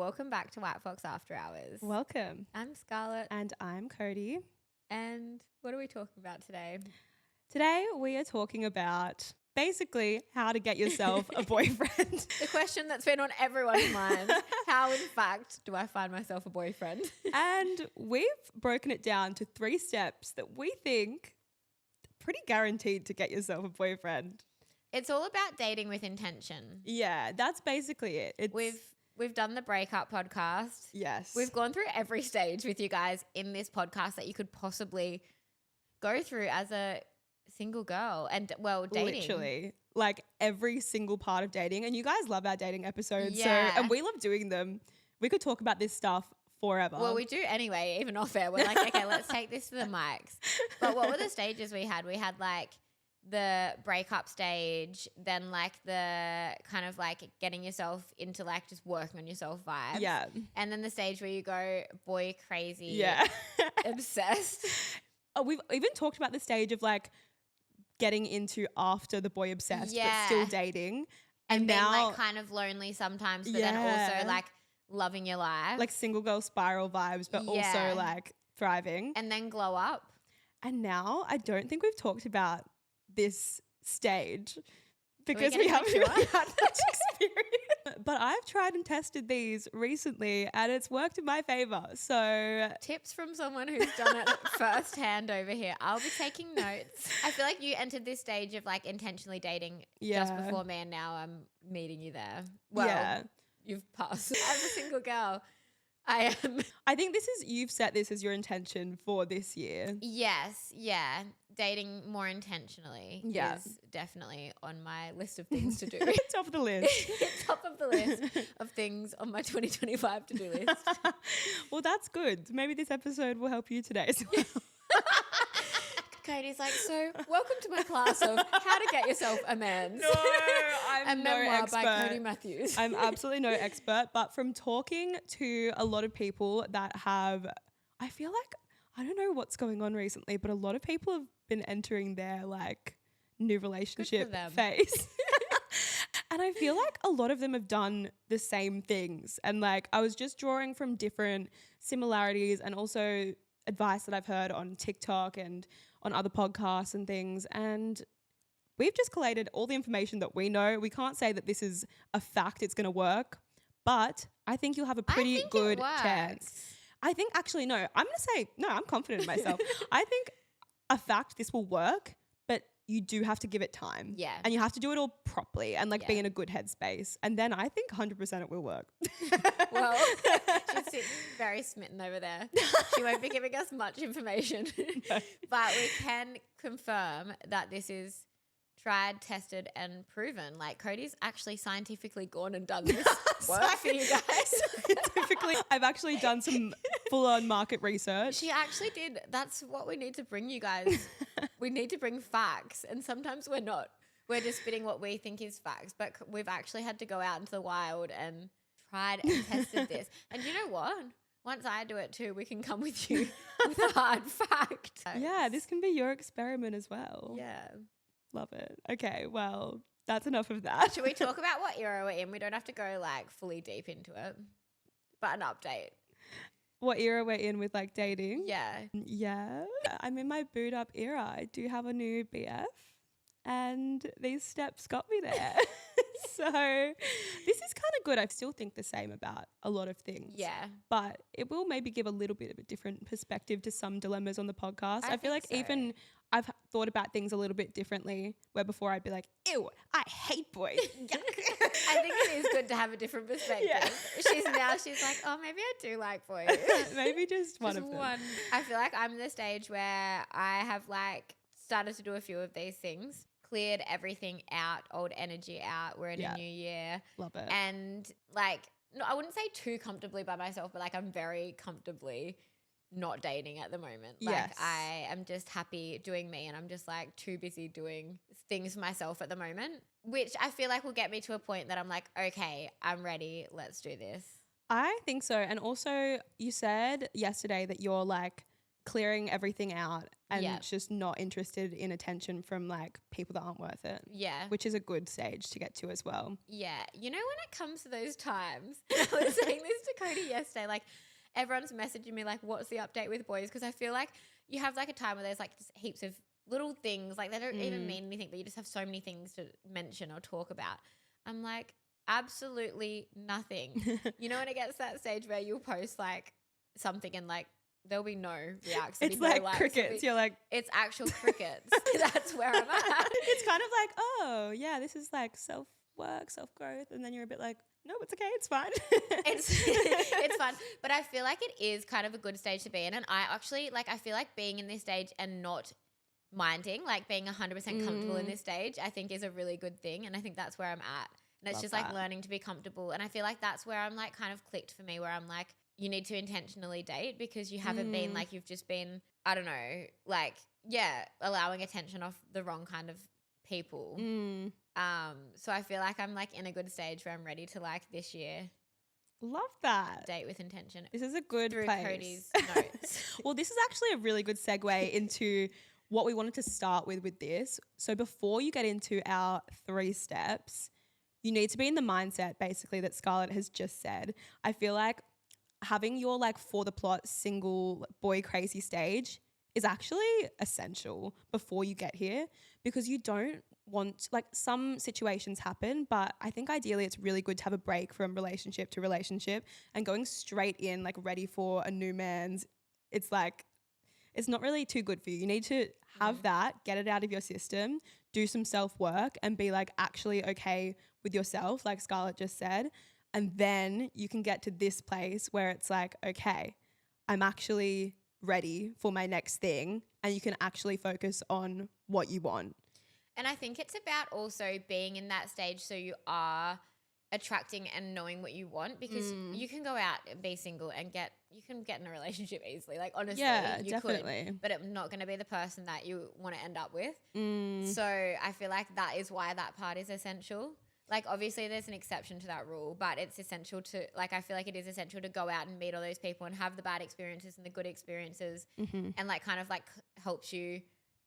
welcome back to White Fox After Hours. Welcome. I'm Scarlett. And I'm Cody. And what are we talking about today? Today we are talking about basically how to get yourself a boyfriend. The question that's been on everyone's mind. How, in fact, do I find myself a boyfriend? And we've broken it down to 3 steps that we think are pretty guaranteed to get yourself a boyfriend. It's all about dating with intention. Yeah, that's basically it. We've done the breakup podcast. Yes. We've gone through every stage with you guys in this podcast that you could possibly go through as a single girl and, well, dating. Literally. Like every single part of dating. And you guys love our dating episodes. Yeah. And we love doing them. We could talk about this stuff forever. Well, we do anyway, even off air. We're like, okay, let's take this to the mics. But what were the stages we had? We had like the breakup stage, then like the kind of like getting yourself into like just working on yourself vibes. Yeah. And then the stage where you go boy crazy. Yeah. Obsessed. Oh, we've even talked about the stage of like getting into after the boy obsessed, Yeah. but still dating. And being now like kind of lonely sometimes, but then also like loving your life. like single girl spiral vibes, but also like thriving. And then glow up. And now I don't think we've talked about this stage because we we haven't getting really mature? had much experience. But I've tried and tested these recently and it's worked in my favor. So Tips from someone who's done it firsthand over here. I'll be taking notes. I feel like you entered this stage of like intentionally dating just before me, and now I'm meeting you there. Well, you've passed. As a single girl, I am. I think you've set this as your intention for this year. Yes, yeah. Dating more intentionally is definitely on my list of things to do. Top of the list. Top of the list of things on my 2025 to-do list. Well, that's good. Maybe this episode will help you today as well. Cody's like, so welcome to my class of how to get yourself a man. No, I'm a no memoir expert. by Cody Matthews. I'm absolutely no expert, but from talking to a lot of people that have, I feel like, I don't know what's going on recently, but a lot of people have been entering their like new relationship phase. And I feel like a lot of them have done the same things. And like I was just drawing from different similarities and also advice that I've heard on TikTok and on other podcasts and things. And we've just collated all the information that we know. We can't say that this is a fact it's going to work, but I think you'll have a pretty good chance. I think actually, no, I'm going to say, no, I'm confident in myself. I think a fact this will work, but you do have to give it time. Yeah. And you have to do it all properly and like be in a good headspace. And then I think 100% it will work. Well, she's sitting very smitten over there. She won't be giving us much information. No. But we can confirm that this is tried, tested, and proven. Like Cody's actually scientifically gone and done this work for you guys. Scientifically, I've actually done some full-on market research. She actually did. That's what we need to bring you guys. We need to bring facts, and sometimes we're not. We're just spitting what we think is facts, but we've actually had to go out into the wild and tried and tested this. And you know what? Once I do it too, we can come with you with a hard fact. Yeah, this can be your experiment as well. Yeah. Love it. Okay, well, that's enough of that. Should we talk about what era we're in? We don't have to go like fully deep into it, but an update. What era we're in with like dating? Yeah. Yeah. I'm in my boot up era. I do have a new BF and these steps got me there. So this is kind of good. I still think the same about a lot of things. Yeah. But it will maybe give a little bit of a different perspective to some dilemmas on the podcast. I feel like so. even I've thought about things a little bit differently, where before I'd be like, ew, I hate boys. I think it is good to have a different perspective. Yeah. She's like, oh, maybe I do like boys. Maybe just one Just of them. one. I feel like I'm in the stage where I have like started to do a few of these things, cleared everything out, old energy out. We're in a new year. Love it. And like, no, I wouldn't say too comfortably by myself, but like I'm very comfortably not dating at the moment. Like Yes. I am just happy doing me, and I'm just like too busy doing things for myself at the moment, which I feel like will get me to a point that I'm like, okay, I'm ready. Let's do this. I think so. And also you said yesterday that you're like clearing everything out and just not interested in attention from like people that aren't worth it. Yeah. Which is a good stage to get to as well. Yeah. You know, when it comes to those times, I was saying this to already yesterday, like everyone's messaging me like, what's the update with boys? Because I feel like you have like a time where there's like just heaps of little things, like they don't even mean anything, but you just have so many things to mention or talk about. I'm like, absolutely nothing. You know, when it gets to that stage where you'll post like something and like there'll be no reacts. It's like crickets. You're like, it's actual crickets. That's where I'm at. It's kind of like, oh yeah, this is like self-work, self-growth. And then you're a bit like, no, it's okay, it's fine. It's fun. But I feel like it is kind of a good stage to be in. And I actually like, I feel like being in this stage and not minding, like being 100% comfortable in this stage, I think is a really good thing. And I think that's where I'm at. And it's just like learning to be comfortable. And I feel like that's where I'm like kind of clicked for me, where I'm like, you need to intentionally date because you haven't been like, you've just been, I don't know, like, yeah, allowing attention off the wrong kind of people. So I feel like I'm like in a good stage where I'm ready to like this year Love that. date with intention. This is a good through place. Cody's notes. Well, this is actually a really good segue into what we wanted to start with this. So before you get into our 3 steps, you need to be in the mindset basically that Scarlett has just said. I feel like having your like for the plot single boy crazy stage is actually essential before you get here, because you don't want, like, some situations happen, but I think ideally it's really good to have a break from relationship to relationship, and going straight in like ready for a new man's, it's like, it's not really too good for you. You need to have that, get it out of your system, do some self-work and be like actually okay with yourself, like Scarlett just said. And then you can get to this place where it's like, okay, I'm actually ready for my next thing, and you can actually focus on what you want. And I think it's about also being in that stage so you are attracting and knowing what you want, because you can go out and be single and you can get in a relationship easily. Like, honestly, Yeah, you definitely. could, but it's not going to be the person that you want to end up with. So I feel like that is why that part is essential. Like, obviously there's an exception to that rule, but it's essential to, like, I feel like it is essential to go out and meet all those people and have the bad experiences and the good experiences, and like kind of like helps you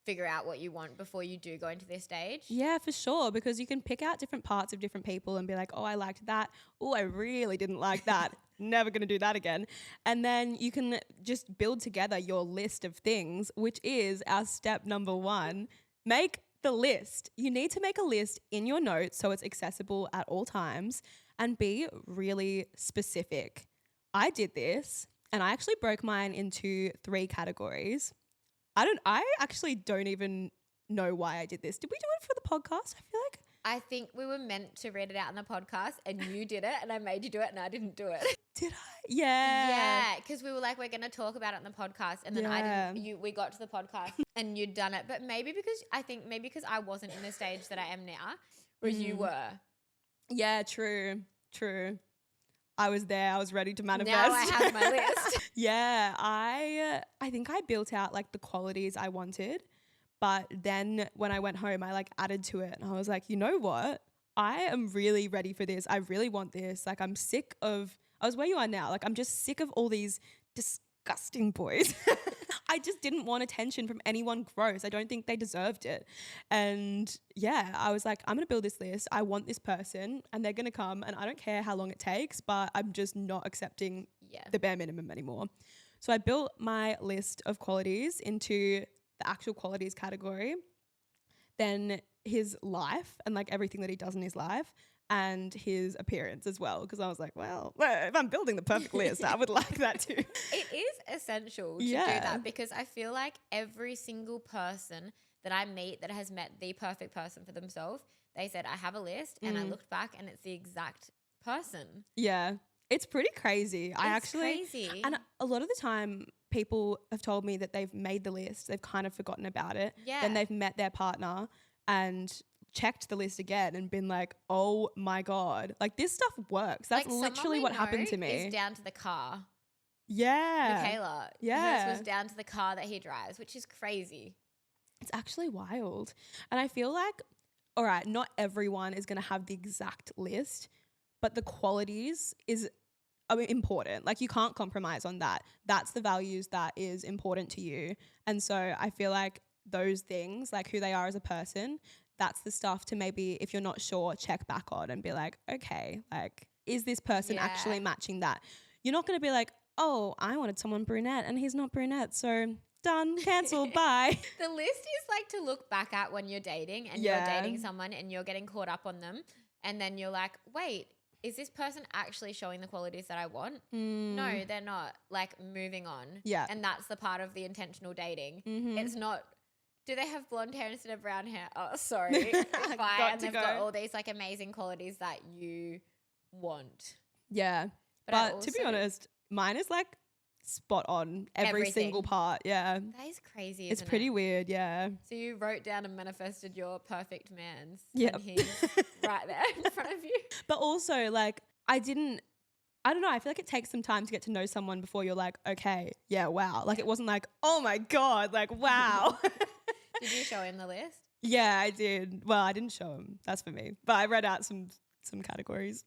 figure out what you want before you do go into this stage. Yeah, for sure, because you can pick out different parts of different people and be like, oh, I liked that. Oh, I really didn't like that. Never going to do that again. And then you can just build together your list of things, which is our step number 1. Make the list. You need to make a list in your notes so it's accessible at all times, and be really specific. I did this, and I actually broke mine into 3 categories. I actually don't even know why I did this. Did we do it for the podcast? I feel like I think we were meant to read it out in the podcast, and you did it, and I made you do it, and I didn't do it. Did I? Yeah. Yeah, because we were like, we're going to talk about it in the podcast, and then I didn't. We got to the podcast, and you'd done it, but maybe because I wasn't in the stage that I am now, whereas you were. Yeah, true. I was there. I was ready to manifest. Now I have my list. Yeah, I think I built out like the qualities I wanted, but then when I went home, I like added to it, and I was like, you know what? I am really ready for this. I really want this. Like, I'm sick of, I was where you are now. Like, I'm just sick of all these disgusting boys. I just didn't want attention from anyone gross. I don't think they deserved it. And yeah, I was like, I'm going to build this list. I want this person, and they're going to come, and I don't care how long it takes, but I'm just not accepting the bare minimum anymore. So I built my list of qualities into the actual qualities category, then his life and like everything that he does in his life, and his appearance as well, because I was like, well, if I'm building the perfect list, I would like that too. It is essential to do that, because I feel like every single person that I meet that has met the perfect person for themselves, they said, I have a list, and I looked back and it's the exact person. Yeah, it's pretty crazy. It's crazy. And a lot of the time people have told me that they've made the list, they've kind of forgotten about it. Yeah. Then they've met their partner and checked the list again and been like, oh my God, like this stuff works. That's like literally what happened to me. It's down to the car. Yeah. Michaela. Yeah. Hers was down to the car that he drives, which is crazy. It's actually wild. And I feel like, all right, not everyone is going to have the exact list, but the qualities is important. Like, you can't compromise on that. That's the values that is important to you. And so I feel like those things, like who they are as a person, that's the stuff to maybe, if you're not sure, check back on and be like, okay, like, is this person actually matching that? you're not going to be like, oh, I wanted someone brunette and he's not brunette. So done, cancel, bye. The list is like to look back at when you're dating and you're dating someone and you're getting caught up on them. And then you're like, wait, is this person actually showing the qualities that I want? No, they're not. Like, moving on. Yeah. And that's the part of the intentional dating. Mm-hmm. It's not, do they have blonde hair instead of brown hair? Oh, sorry. Bye. And they've got all these like amazing qualities that you want. Yeah. But to be honest, mine is like spot on every single part. Yeah. That is crazy. It's pretty weird. Yeah. So you wrote down and manifested your perfect man's. Yeah. And he's right there in front of you. But also, like, I don't know. I feel like it takes some time to get to know someone before you're like, okay, yeah, wow. Like, it wasn't like, oh my God, like, wow. Did you show him the list? Yeah, I did. Well, I didn't show him. That's for me. But I read out some categories.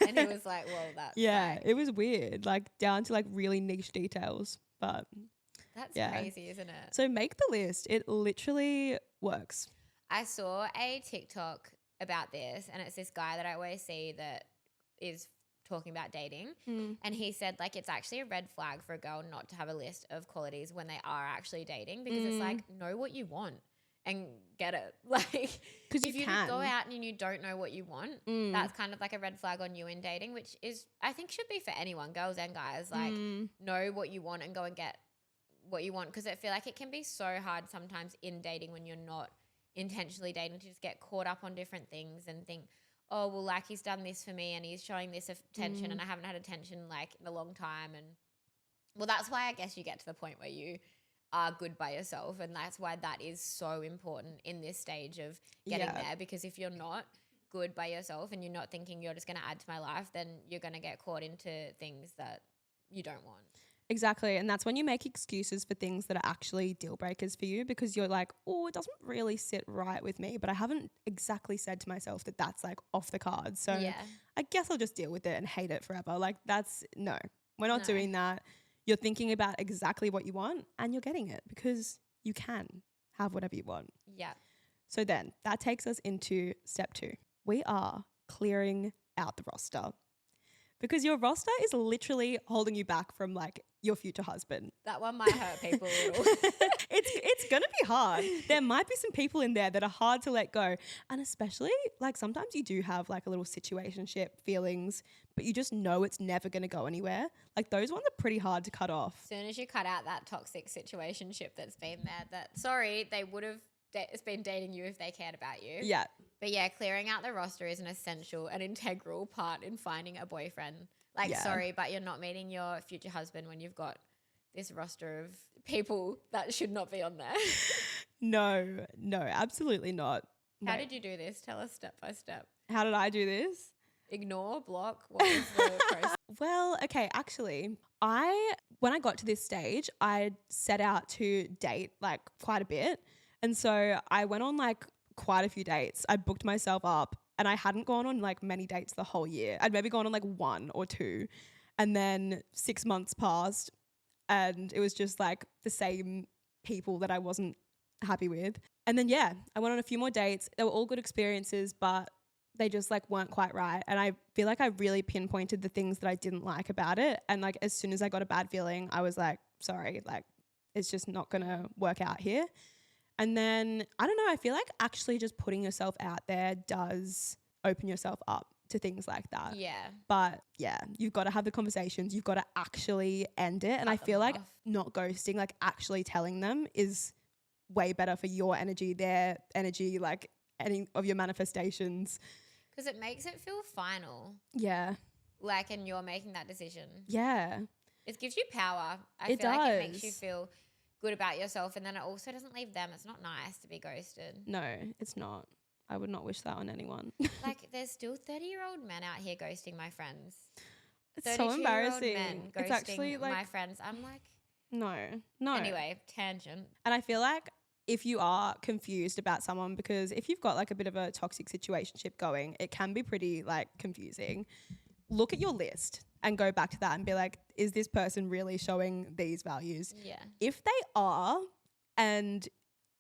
And he was like, well, that's yeah, it was weird. Like, down to like really niche details. But that's crazy, isn't it? So make the list. It literally works. I saw a TikTok about this, and it's this guy that I always see that is talking about dating. And he said, like, it's actually a red flag for a girl not to have a list of qualities when they are actually dating, because it's like, know what you want and get it. Like, because if you go out and you don't know what you want, that's kind of like a red flag on you in dating, which is, I think, should be for anyone, girls and guys. Like, know what you want and go and get what you want, because I feel like it can be so hard sometimes in dating when you're not intentionally dating to just get caught up on different things and think, oh, well, like, he's done this for me and he's showing this attention and I haven't had attention like in a long time. And well, that's why I guess you get to the point where you are good by yourself, and that's why that is so important in this stage of getting there, because if you're not good by yourself and you're not thinking you're just going to add to my life, then you're going to get caught into things that you don't want. Exactly. And that's when you make excuses for things that are actually deal breakers for you, because you're like, oh, it doesn't really sit right with me, but I haven't exactly said to myself that that's like off the cards. So I guess I'll just deal with it and hate it forever. Like, no, we're not doing that. You're thinking about exactly what you want and you're getting it, because you can have whatever you want. Yeah. So then that takes us into step 2. We are clearing out the roster, because your roster is literally holding you back from like your future husband. That one might hurt people a little. It's going to be hard. There might be some people in there that are hard to let go. And especially like sometimes you do have like a little situationship feelings, but you just know it's never going to go anywhere. Like those ones are pretty hard to cut off. As soon as you cut out that toxic situationship that's been there, that, sorry, they would have been dating you if they cared about you. Yeah. But yeah, clearing out the roster is an essential and integral part in finding a boyfriend. Like, sorry, but you're not meeting your future husband when you've got this roster of people that should not be on there. No, absolutely not. How did you do this? Tell us step by step. How did I do this? Ignore, block, what was the process? Well, okay, actually, when I got to this stage, I set out to date like quite a bit. And so I went on like quite a few dates. I booked myself up, and I hadn't gone on like many dates the whole year. I'd maybe gone on like 1 or 2. And then 6 months passed, and it was just like the same people that I wasn't happy with. And then, I went on a few more dates. They were all good experiences, but they just like weren't quite right. And I feel like I really pinpointed the things that I didn't like about it. And like as soon as I got a bad feeling, I was like, sorry, like it's just not going to work out here. And then, I don't know, I feel like actually just putting yourself out there does open yourself up to things like that. Yeah. But you've got to have the conversations. You've got to actually end it. And I feel like not ghosting, like actually telling them is way better for your energy, their energy, like any of your manifestations. Because it makes it feel final. Yeah. Like, and you're making that decision. Yeah. It gives you power. I feel like it makes you feel good about yourself, and then it also doesn't leave them. It's not nice to be ghosted. No, it's not. I would not wish that on anyone. Like, there's still 30-year-old men out here ghosting my friends. It's so embarrassing. Men ghosting it's actually like my friends. I'm like, no. Anyway, tangent. And I feel like if you are confused about someone, because if you've got like a bit of a toxic situationship going, it can be pretty like confusing. Look at your list and go back to that and be like, is this person really showing these values? Yeah. If they are, and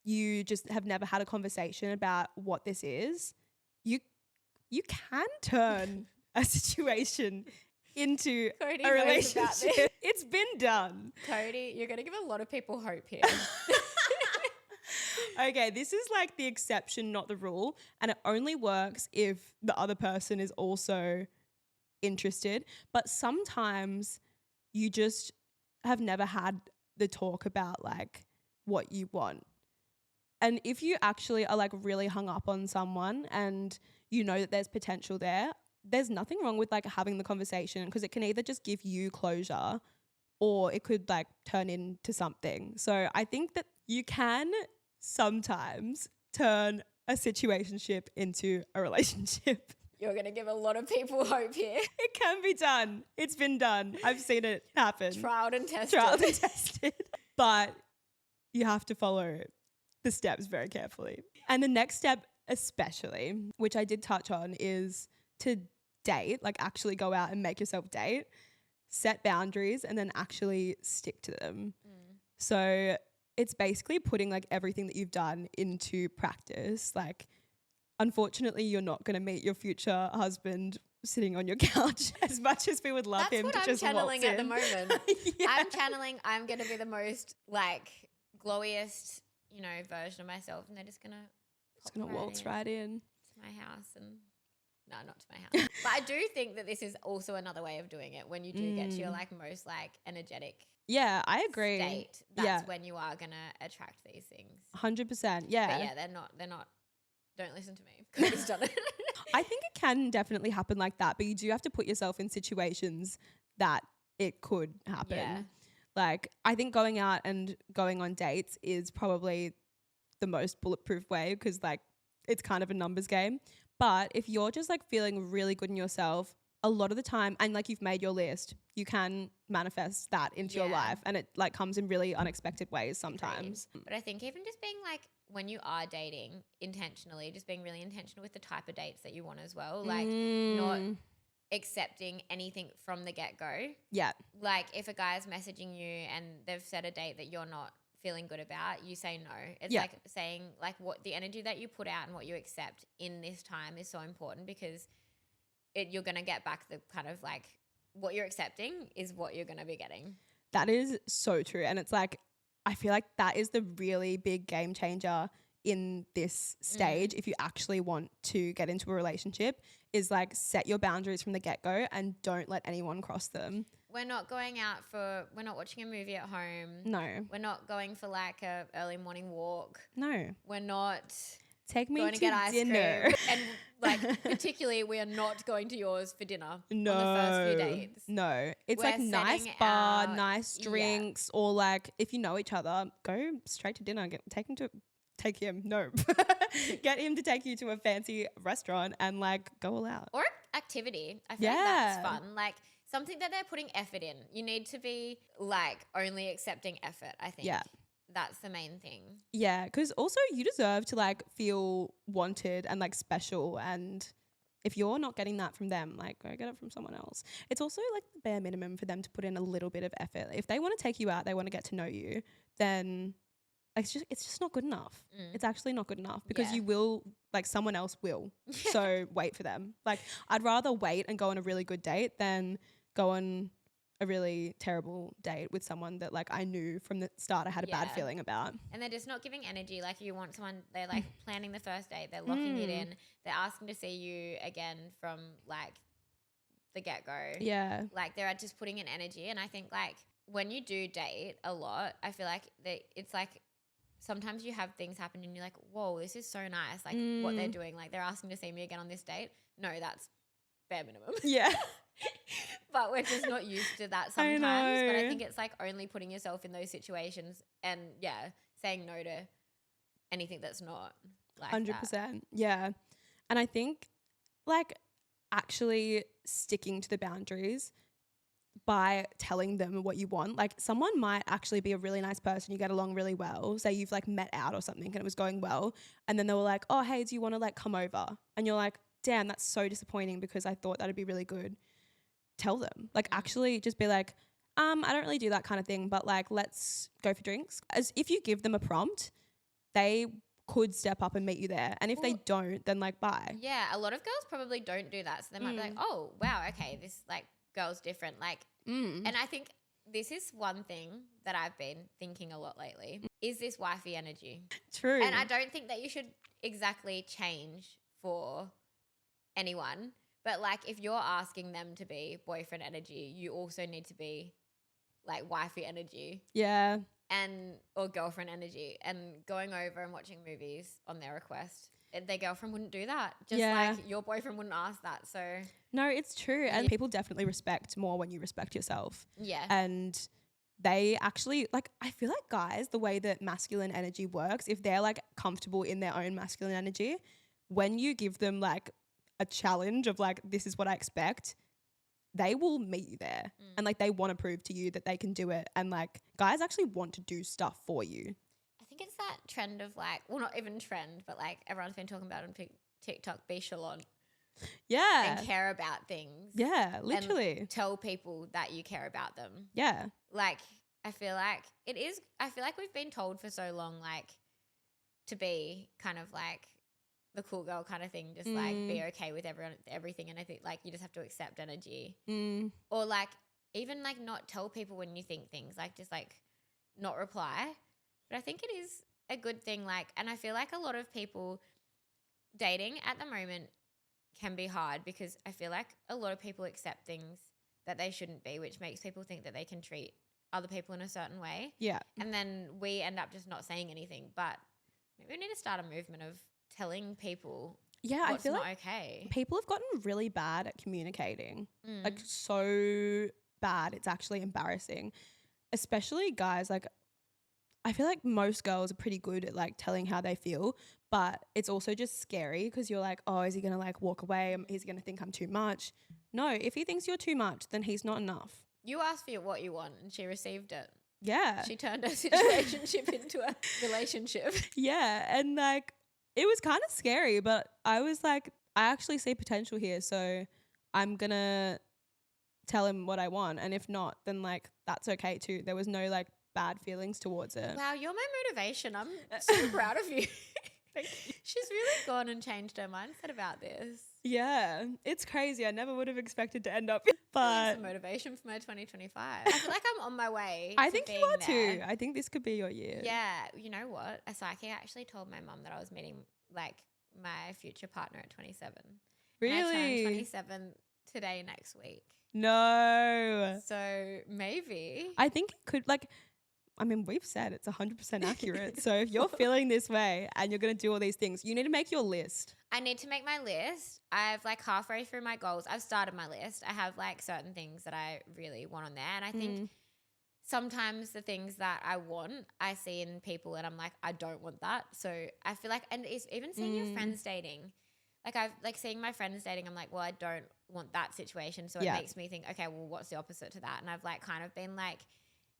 you just have never had a conversation about what this is, you can turn a situation into Cody a knows about relationship. this. It's been done. Cody, you're going to give a lot of people hope here. Okay, this is like the exception, not the rule. And it only works if the other person is also interested. But sometimes you just have never had the talk about like what you want. And if you actually are like really hung up on someone and you know that there's potential there, there's nothing wrong with like having the conversation, because it can either just give you closure or it could like turn into something. So I think that you can sometimes turn a situationship into a relationship. You're going to give a lot of people hope here. It can be done. It's been done. I've seen it happen. Trialed and tested. Trialed and tested. But you have to follow the steps very carefully. And the next step especially, which I did touch on, is to date, like actually go out and make yourself date, set boundaries, and then actually stick to them. So it's basically putting like everything that you've done into practice. Like, unfortunately, you're not going to meet your future husband sitting on your couch as much as we would love That's him what to I'm just channeling waltz at the in. moment. Yeah. I'm channeling, I'm going to be the most like glowiest, you know, version of myself. And they're just going to Just going to waltz right in. to my house. And no, not to my house. But I do think that this is also another way of doing it. When you do get to your like most like energetic Yeah, I agree. state, that's when you are going to attract these things. 100%. Yeah. But yeah, they're not, don't listen to me. Cody's done it. I think it can definitely happen like that, but you do have to put yourself in situations that it could happen. Yeah. Like, I think going out and going on dates is probably the most bulletproof way, because like it's kind of a numbers game. But if you're just like feeling really good in yourself, a lot of the time, and like you've made your list, you can manifest that into your Yeah. life, and it like comes in really unexpected ways sometimes. But I think even just being like, when you are dating intentionally, just being really intentional with the type of dates that you want as well. Like not accepting anything from the get-go. Yeah. Like if a guy's messaging you and they've set a date that you're not feeling good about, you say no. It's Yeah. like saying like what the energy that you put out and what you accept in this time is so important, because you're going to get back the kind of like what you're accepting is what you're going to be getting. That is so true. And it's like, I feel like that is the really big game changer in this stage. If you actually want to get into a relationship, is like set your boundaries from the get-go and don't let anyone cross them. We're not going out we're not watching a movie at home. No. We're not going for like a early morning walk. No. We're not Take me going to to get ice dinner. cream. And like particularly we are not going to yours for dinner No. on the first few dates. No. It's We're like nice setting bar, out- nice yeah. drinks, or like if you know each other, go straight to dinner. Get him to take you to a fancy restaurant and like go all out. Or activity. I feel like that's Yeah. fun. Like something that they're putting effort in. You need to be like only accepting effort, I think. Yeah. That's the main thing. Yeah, because also you deserve to like feel wanted and like special, and if you're not getting that from them, like go get it from someone else. It's also like the bare minimum for them to put in a little bit of effort. If they want to take you out, they want to get to know you, then it's just not good enough. It's actually not good enough, because Yeah. you will, like someone else will. So wait for them. Like I'd rather wait and go on a really good date than go on a really terrible date with someone that like I knew from the start I had a bad Yeah. feeling about. And they're just not giving energy. Like you want someone, they're like planning the first date, they're locking it in, they're asking to see you again from like the get-go. Yeah. Like they're just putting in energy. And I think like when you do date a lot, I feel like it's like sometimes you have things happen and you're like, whoa, this is so nice. Like what they're doing, like they're asking to see me again on this date. No, that's bare minimum. Yeah. But we're just not used to that I sometimes. But I know. think it's like only putting yourself in those situations and saying no to anything that's not like 100%. that. Yeah. And I think like actually sticking to the boundaries by telling them what you want. Like someone might actually be a really nice person, you get along really well. Say you've like met out or something and it was going well, and then they were like, oh, hey, do you want to like come over? And you're like, damn, that's so disappointing because I thought that'd be really good. Tell them. Like actually just be like, I don't really do that kind of thing, but like let's go for drinks. As if you give them a prompt, they could step up and meet you there. And if they don't, then like bye. Yeah, a lot of girls probably don't do that. So they might be like, oh, wow, okay, this like girls different. Like, and I think this is one thing that I've been thinking a lot lately is this wifey energy. True. And I don't think that you should exactly change for anyone. But like if you're asking them to be boyfriend energy, you also need to be like wifey energy. Yeah. And or girlfriend energy, and going over and watching movies on their request. Their girlfriend wouldn't do that. Just like your boyfriend wouldn't ask that. So no, it's true. And people definitely respect more when you respect yourself. yeah. And they actually, like, I feel like guys, the way that masculine energy works, if they're like comfortable in their own masculine energy, when you give them like a challenge of like, this is what I expect, they will meet you there. And like they want to prove to you that they can do it. And like guys actually want to do stuff for you. I think it's that trend of like, well, not even trend, but like everyone's been talking about on TikTok, be chalant. Yeah. And care about things. Yeah, literally. And tell people that you care about them. Yeah. Like, I feel like we've been told for so long, like, to be kind of like the cool girl kind of thing, just like be okay with everything. And I think like you just have to accept energy. Or like even like not tell people when you think things, like just like not reply. But I think it is a good thing. Like, and I feel like a lot of people dating at the moment can be hard because I feel like a lot of people accept things that they shouldn't be, which makes people think that they can treat other people in a certain way. Yeah. And then we end up just not saying anything. But maybe we need to start a movement of telling people what's I feel not like okay. people have gotten really bad at communicating. Like so bad, it's actually embarrassing. Especially guys, like I feel like most girls are pretty good at like telling how they feel, but it's also just scary because you're like, oh, is he going to like walk away? Is he going to think I'm too much? No, if he thinks you're too much, then he's not enough. You asked for what you want and she received it. Yeah. She turned her situationship into a relationship. Yeah. And like, it was kind of scary, but I was like, I actually see potential here. So I'm going to tell him what I want. And if not, then like, that's okay too. There was no like bad feelings towards it. Wow, you're my motivation. I'm so proud of you. Thank you. She's really gone and changed her mindset about this. Yeah, it's crazy. I never would have expected to end up, but some motivation for my 2025. I feel like I'm on my way. I think you are there. too. I think this could be your year. Yeah, you know what? A psychic actually told my mum that I was meeting like my future partner at 27. Really? And I turn 27 today next week. No. So maybe. I think it could like. I mean, we've said it's 100% accurate. So if you're feeling this way and you're going to do all these things, you need to make your list. I need to make my list. I've like halfway through my goals. I've started my list. I have like certain things that I really want on there. And I think sometimes the things that I want, I see in people and I'm like, I don't want that. So I feel like, and it's even seeing your friends dating. Like I've like seeing my friends dating, I'm like, well, I don't want that situation. So it makes me think, okay, well, what's the opposite to that? And I've like kind of been like,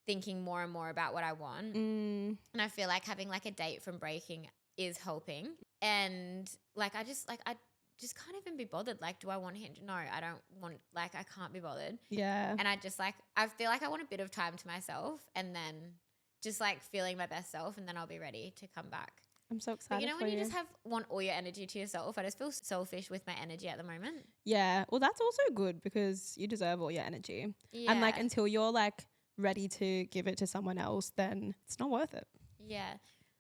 thinking more and more about what I want. And I feel like having like a date from breaking is helping. And like I just can't even be bothered. Like, do I want him? No, I don't want, like I can't be bothered. Yeah. And I just like, I feel like I want a bit of time to myself and then just like feeling my best self and then I'll be ready to come back. I'm so excited. But you know when you just want all your energy to yourself, I just feel selfish with my energy at the moment. Yeah. Well, that's also good because you deserve all your energy. Yeah. And like until you're like ready to give it to someone else, then it's not worth it. Yeah.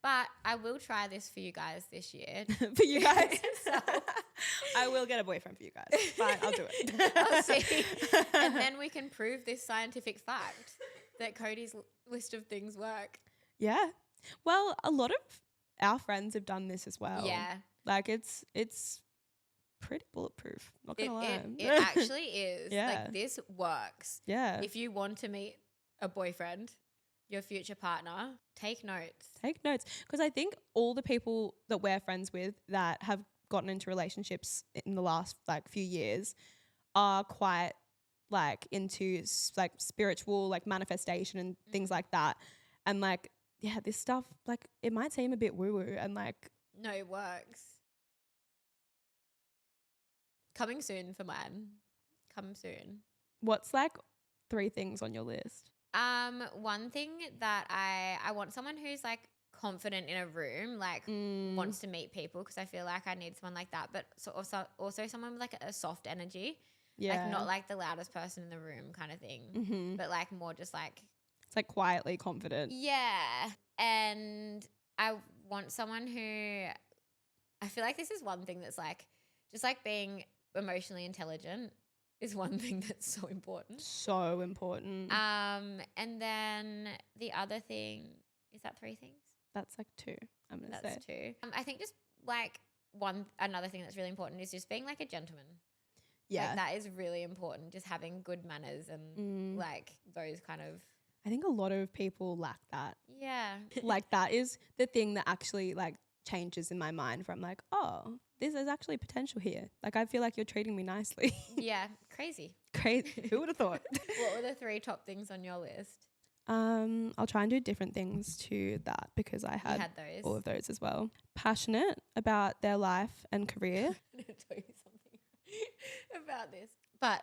But I will try this for you guys this year. For you guys. I will get a boyfriend for you guys. Fine, I'll do it. I'll see. And then we can prove this scientific fact that Cody's list of things work. Yeah. Well, a lot of our friends have done this as well. Yeah. Like it's pretty bulletproof. Not gonna lie. It actually is. Yeah. Like this works. Yeah. If you want to meet a boyfriend, your future partner, take notes. Take notes. Because I think all the people that we're friends with that have gotten into relationships in the last like few years are quite like into like spiritual like manifestation and things like that. And like, yeah, this stuff, like it might seem a bit woo-woo and like. No, it works. Coming soon for mine. Come soon. What's like 3 things on your list? One thing that I want someone who's like confident in a room, like wants to meet people, because I feel like I need someone like that, but also someone with like a soft energy. Yeah. Like not like the loudest person in the room kind of thing, Mm-hmm. but like more just like, It's like quietly confident. yeah. And I want someone who, I feel like this is one thing that's like, just like being emotionally intelligent is one thing that's so important. So important. And then the other thing, is that 3 things? That's like 2, I'm going to say. That's 2. I think just like another thing that's really important is just being like a gentleman. Yeah. Like that is really important. Just having good manners and like those kind of. I think a lot of people lack that. Yeah. Like that is the thing that actually like changes in my mind from like, oh, this is actually potential here. Like I feel like you're treating me nicely. Yeah. Crazy. Crazy. Who would have thought? What were the 3 top things on your list? I'll try and do different things to that because I You had had those. all of those as well. Passionate about their life and career. I'm going to tell you something about this. But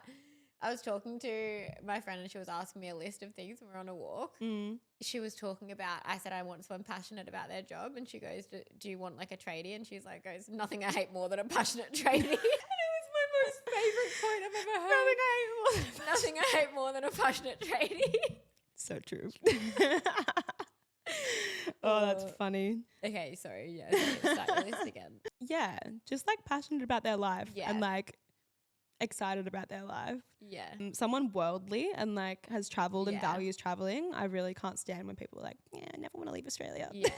I was talking to my friend and she was asking me a list of things when we were on a walk. She was talking about, I said I want someone passionate about their job and she goes, do you want like a tradie? And she's like, goes, nothing I hate more than a passionate tradie. And it was my most favourite point I've ever heard. Nothing I hate more than a passionate tradie. So true. Oh, that's funny. Okay, sorry. Yeah, start your list again. Yeah, just like passionate about their life Yeah. and like excited about their life. Yeah. Someone worldly and like has traveled and Yeah. values traveling. I really can't stand when people are like, yeah, I never want to leave Australia. Yeah.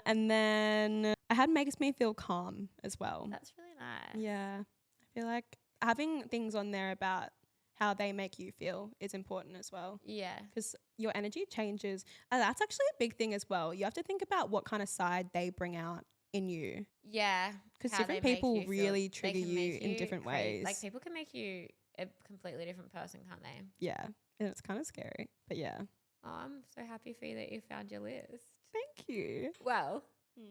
And then I had makes me feel calm as well. That's really nice. Yeah. I feel like having things on there about how they make you feel is important as well. Yeah. Because your energy changes. And that's actually a big thing as well. You have to think about what kind of side they bring out in you. Yeah. Because how different they make people you feel. really They trigger can you make in different ways. Like people can make you a completely different person, can't they? Yeah. And it's kind of scary. But yeah. Oh, I'm so happy for you that you found your list. Thank you. Well,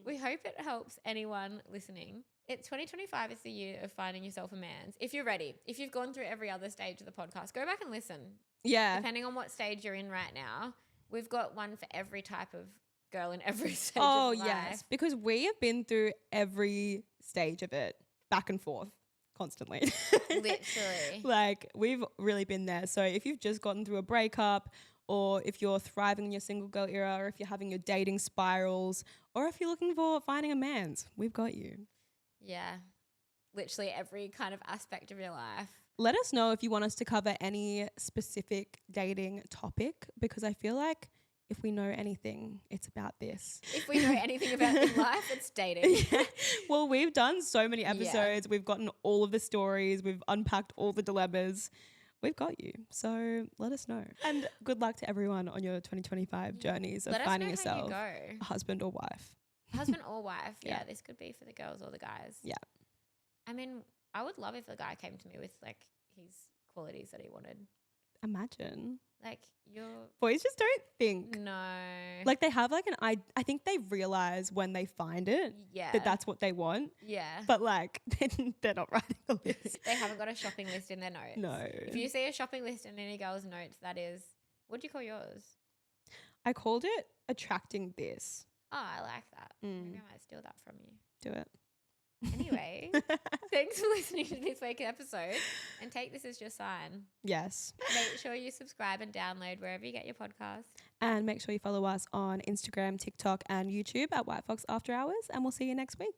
we hope it helps anyone listening. 2025 is the year of finding yourself a man's. If you're ready, if you've gone through every other stage of the podcast, go back and listen. Yeah. Depending on what stage you're in right now, we've got one for every type of girl in every stage Oh, of life. yes. Because we have been through every stage of it back and forth constantly. Literally. Like we've really been there. So if you've just gotten through a breakup, or if you're thriving in your single girl era, or if you're having your dating spirals, or if you're looking for finding a man's, we've got you. Yeah. Literally every kind of aspect of your life. Let us know if you want us to cover any specific dating topic, because I feel like if we know anything, it's about this. If we know anything about in life, it's dating. Yeah. Well, we've done so many episodes. We've gotten all of the stories. We've unpacked all the dilemmas. We've got you. So let us know. And good luck to everyone on your 2025 journeys of Let us finding know how you yourself go. a husband or wife. Husband or wife. Yeah. Yeah, this could be for the girls or the guys. Yeah. I mean, I would love if a guy came to me with like his qualities that he wanted. Imagine. Like you're Boys just don't think. no. Like they have like I think they realize when they find it yeah. that that's what they want. Yeah. But like they're not writing a list. They haven't got a shopping list in their notes. No. If you see a shopping list in any girl's notes, that is, what do you call yours? I called it attracting this. Oh, I like that. Maybe I might steal that from you. Do it. Anyway, thanks for listening to this week's episode and take this as your sign. Yes. Make sure you subscribe and download wherever you get your podcast. And make sure you follow us on Instagram, TikTok, and YouTube at White Fox After Hours. And we'll see you next week.